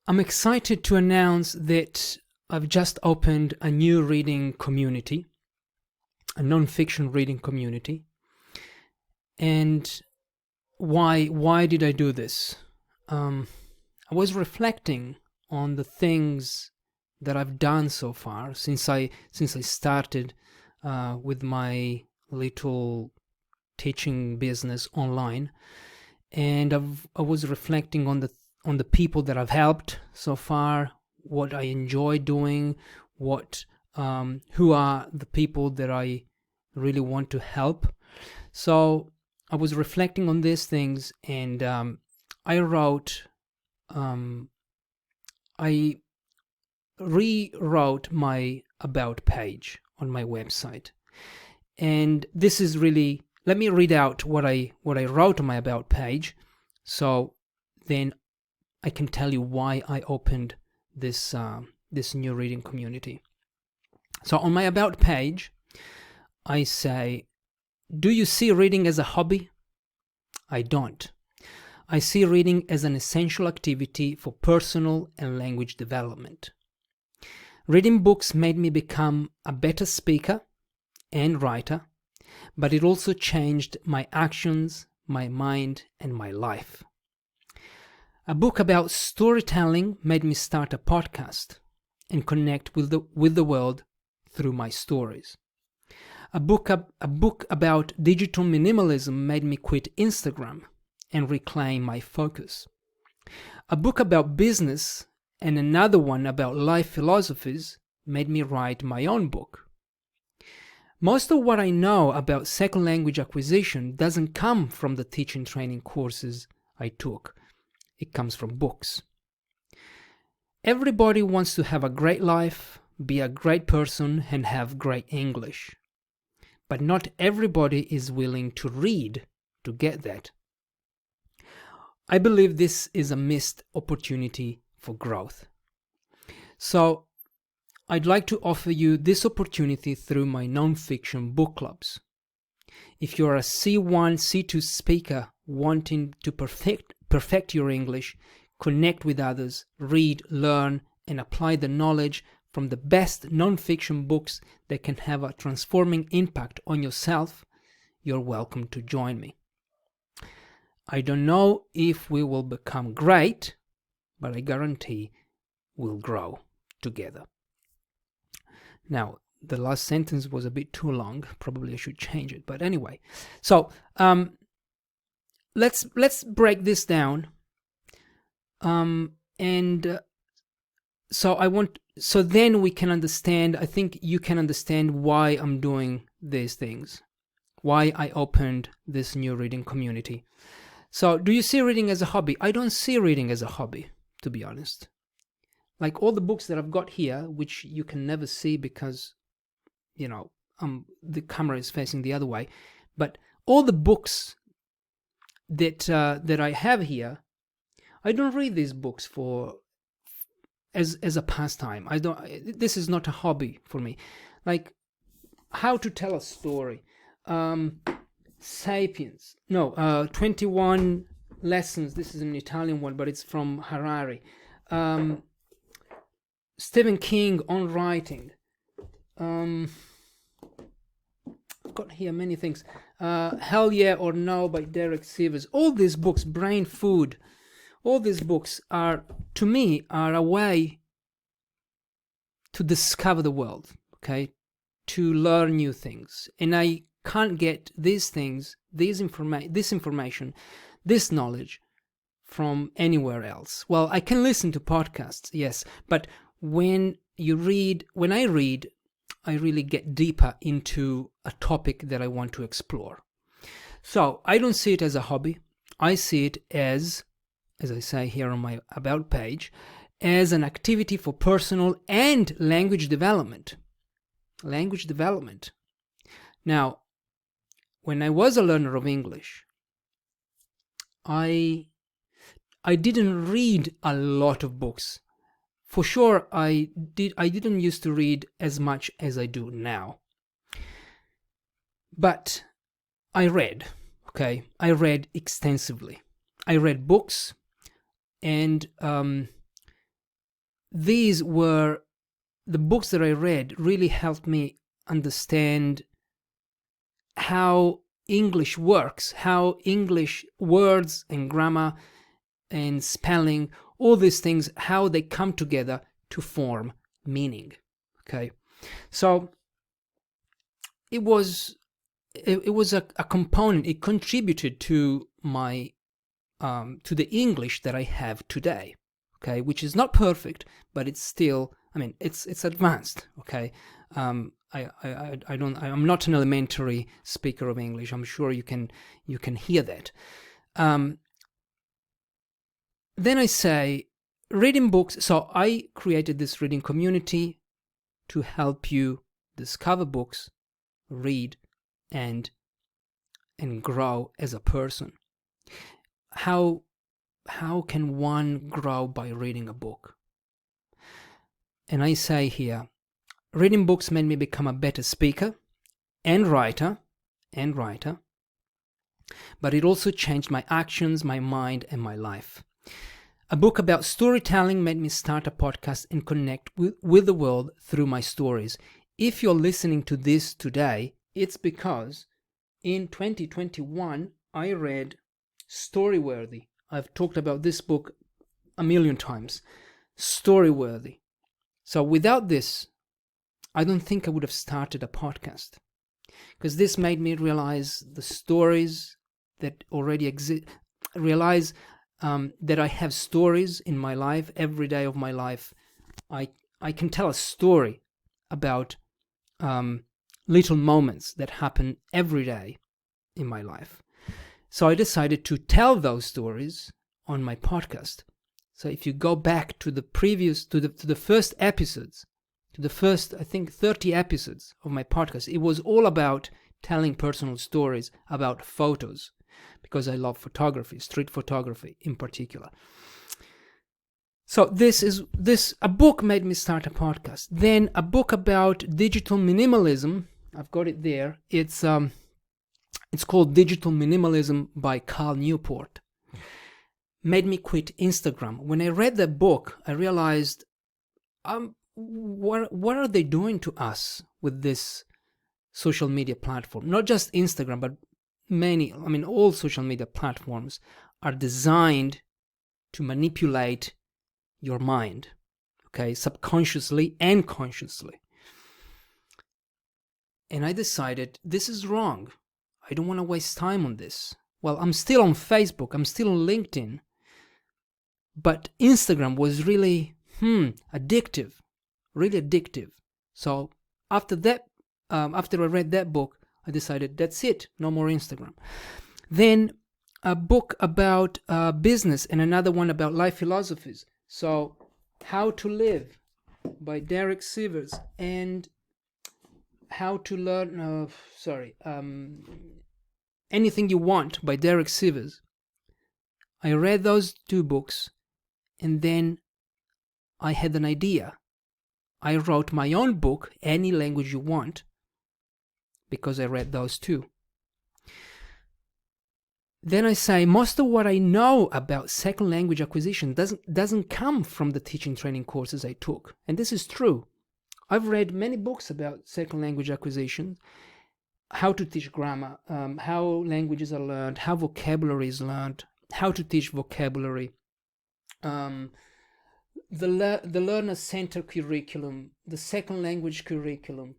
I'm excited to announce that I've just opened a new reading community, a nonfiction reading community. And why did I do this? I was reflecting on the things that I've done so far since I started with my little teaching business online, and I was reflecting on the people that I've helped so far, what I enjoy doing, who are the people that I really want to help. So I was reflecting on these things, and I rewrote my about page on my website. And this is really, let me read out what I wrote on my about page, so then I can tell you why I opened this new reading community. So on my about page, I say, do you see reading as a hobby? I don't. I see reading as an essential activity for personal and language development. Reading books made me become a better speaker and writer, but it also changed my actions, my mind, and my life. A book about storytelling made me start a podcast and connect with the world through my stories. A book about digital minimalism made me quit Instagram and reclaim my focus. A book about business and another one about life philosophies made me write my own book. Most of what I know about second language acquisition doesn't come from the teaching training courses I took. It comes from books. Everybody wants to have a great life, be a great person, and have great English. But not everybody is willing to read to get that. I believe this is a missed opportunity for growth. So I'd like to offer you this opportunity through my nonfiction book clubs. If you're a C1, C2 speaker wanting to perfect your English, connect with others, read, learn, and apply the knowledge from the best nonfiction books that can have a transforming impact on yourself, you're welcome to join me. I don't know if we will become great, but I guarantee we'll grow together. Now, the last sentence was a bit too long. Probably I should change it. But anyway, so let's break this down. So then we can understand. I think you can understand why I'm doing these things, why I opened this new reading community. So, do you see reading as a hobby? I don't see reading as a hobby, to be honest. Like all the books that I've got here, which you can never see because, the camera is facing the other way. But all the books that I have here, I don't read these books as a pastime. This is not a hobby for me. Like how to tell a story. Sapiens. No, 21 lessons. This is an Italian one, but it's from Harari. Stephen King on writing. I've got here many things. Hell Yeah or No by Derek Sivers. All these books, Brain Food, all these books are, to me, are a way to discover the world, okay? To learn new things. And I can't get these things, this information, this knowledge from anywhere else. Well, I can listen to podcasts, yes, but when I read, I really get deeper into a topic that I want to explore. So I don't see it as a hobby. I see it as I say here on my About page, as an activity for personal and language development. Language development. Now, when I was a learner of English, I didn't read a lot of books. For sure, I didn't used to read as much as I do now. But I read, okay? I read extensively. I read books, and these were the books that I read really helped me understand how English works, how English words and grammar and spelling, all these things, how they come together to form meaning. Okay, so it was a component. It contributed to my to the English that I have today. Okay, which is not perfect, but it's still, I mean, it's advanced. Okay, I'm not an elementary speaker of English. I'm sure you can hear that. Then I say reading books. So I created this reading community to help you discover books, read, and grow as a person. How can one grow by reading a book? And I say here, reading books made me become a better speaker and writer, but it also changed my actions, my mind, and my life. A book about storytelling made me start a podcast and connect with the world through my stories. If you're listening to this today, it's because in 2021, I read Storyworthy. I've talked about this book a million times. Storyworthy. So without this, I don't think I would have started a podcast, because this made me realize the stories that already exist, realize that I have stories in my life, every day of my life. I can tell a story about little moments that happen every day in my life. So I decided to tell those stories on my podcast. So if you go back to the previous, to the first episodes, to the first, I think, 30 episodes of my podcast, it was all about telling personal stories about photos, because I love photography, street photography in particular. So a book made me start a podcast. Then a book about digital minimalism. I've got it there. It's called Digital Minimalism by Cal Newport. Made me quit Instagram. When I read that book, I realized, what are they doing to us with this social media platform? Not just Instagram, but all social media platforms are designed to manipulate your mind, okay, subconsciously and consciously. And I decided, this is wrong. I don't want to waste time on this. Well, I'm still on Facebook, I'm still on LinkedIn, but Instagram was really addictive, really addictive. So after that, after I read that book, I decided, that's it, no more Instagram. Then a book about business and another one about life philosophies. So How to Live by Derek Sivers and How to Learn, Anything You Want by Derek Sivers. I read those two books and then I had an idea. I wrote my own book, Any Language You Want, because I read those two. Then I say, most of what I know about second language acquisition doesn't come from the teaching training courses I took. And this is true. I've read many books about second language acquisition, how to teach grammar, how languages are learned, how vocabulary is learned, how to teach vocabulary, the learner center curriculum, the second language curriculum.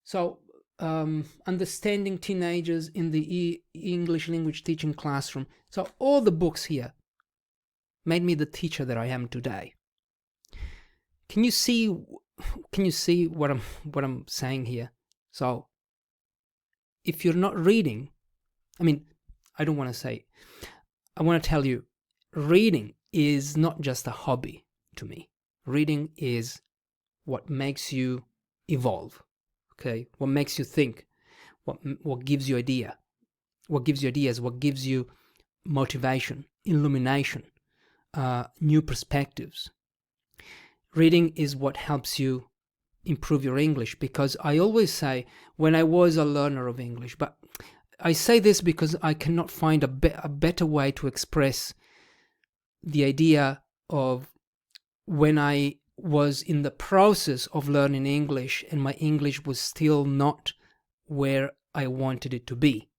So understanding teenagers in the English language teaching classroom. So all the books here made me the teacher that I am today. Can you see what I'm saying here? So if you're not reading, I want to tell you, reading is not just a hobby to me. Reading is what makes you evolve. Okay, what makes you think, what gives you ideas, what gives you motivation, illumination, new perspectives. Reading is what helps you improve your English, because I always say, when I was a learner of English, but I say this because I cannot find a better way to express the idea of when I was in the process of learning English and my English was still not where I wanted it to be.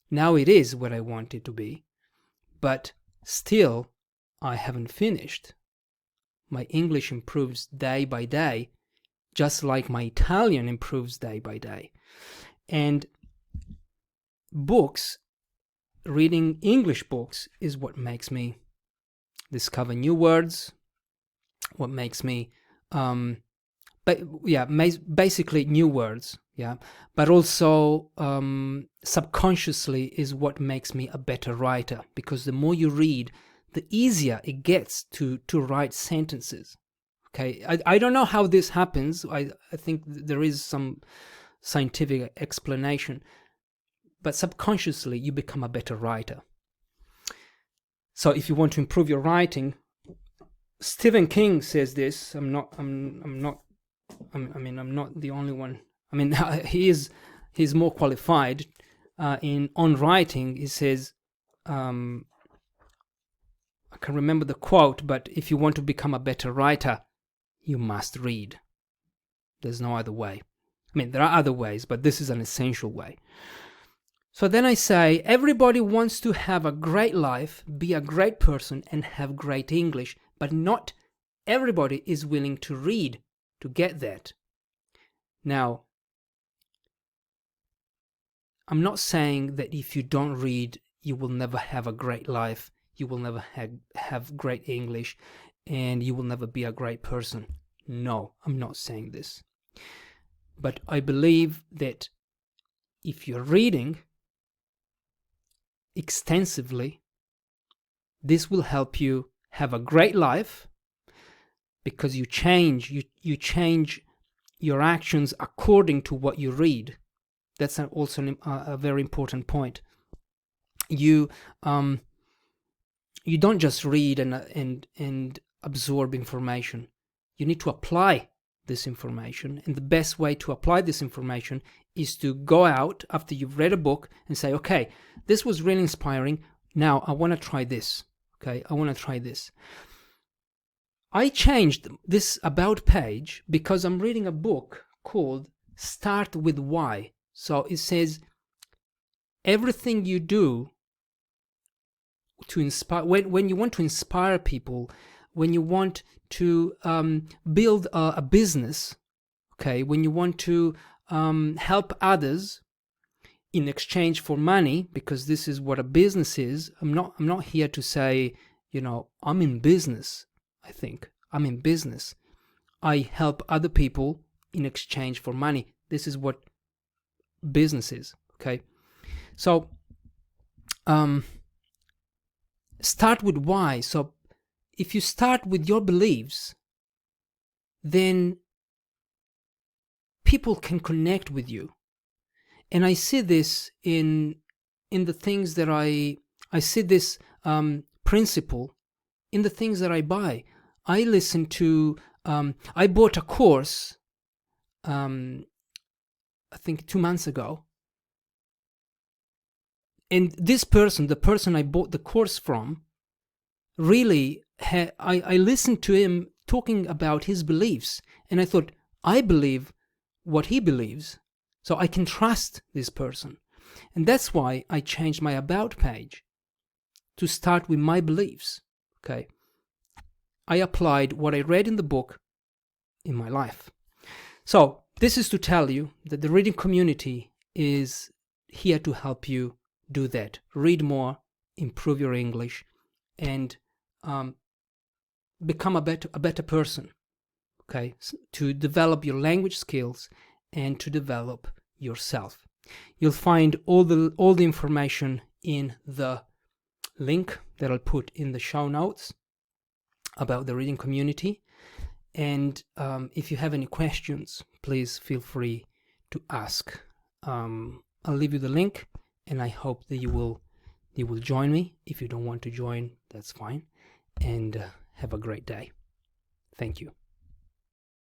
Now it is where I want it to be, but still I haven't finished. My English improves day by day, just like my Italian improves day by day. And books, reading English books, is what makes me discover new words, what makes me, basically new words, but also subconsciously is what makes me a better writer, because the more you read, the easier it gets to write sentences. Okay, I don't know how this happens. I think there is some scientific explanation, but subconsciously you become a better writer. So if you want to improve your writing, Stephen King says this. I'm not the only one. I mean, he's more qualified on writing. He says, I can remember the quote, but if you want to become a better writer, you must read. There's no other way. I mean, there are other ways, but this is an essential way. So then I say, everybody wants to have a great life, be a great person, and have great English, but not everybody is willing to read to get that. Now, I'm not saying that if you don't read, you will never have a great life, you will never have great English, and you will never be a great person. No, I'm not saying this. But I believe that if you're reading extensively, this will help you have a great life, because you change your actions according to what you read. That's also a very important point. You don't just read and absorb information. You need to apply this information, and the best way to apply this information is to go out after you've read a book and say, okay, this was really inspiring, now I want to try this. Okay, I want to try this. I changed this about page because I'm reading a book called Start With Why. So it says everything you do to inspire, when you want to inspire people, when you want to build a business, okay, when you want to help others in exchange for money, because this is what a business is. I'm not here to say, I'm in business. I think I'm in business. I help other people in exchange for money. This is what business is, okay? So start with why. So if you start with your beliefs, then people can connect with you. And I see this in the things that I see this principle in the things that I buy. I listen to, I bought a course, I think 2 months ago. And this person, the person I bought the course from, really, I listened to him talking about his beliefs. And I thought, I believe what he believes, so I can trust this person. And that's why I changed my about page to start with my beliefs. Okay, I applied what I read in the book in my life. So this is to tell you that the reading community is here to help you do that. Read more, improve your English, and become a better person. Okay, to develop your language skills and to develop yourself. You'll find all the information in the link that I'll put in the show notes about the reading community. And if you have any questions, please feel free to ask. I'll leave you the link, and I hope that you will join me. If you don't want to join, that's fine. And have a great day. Thank you.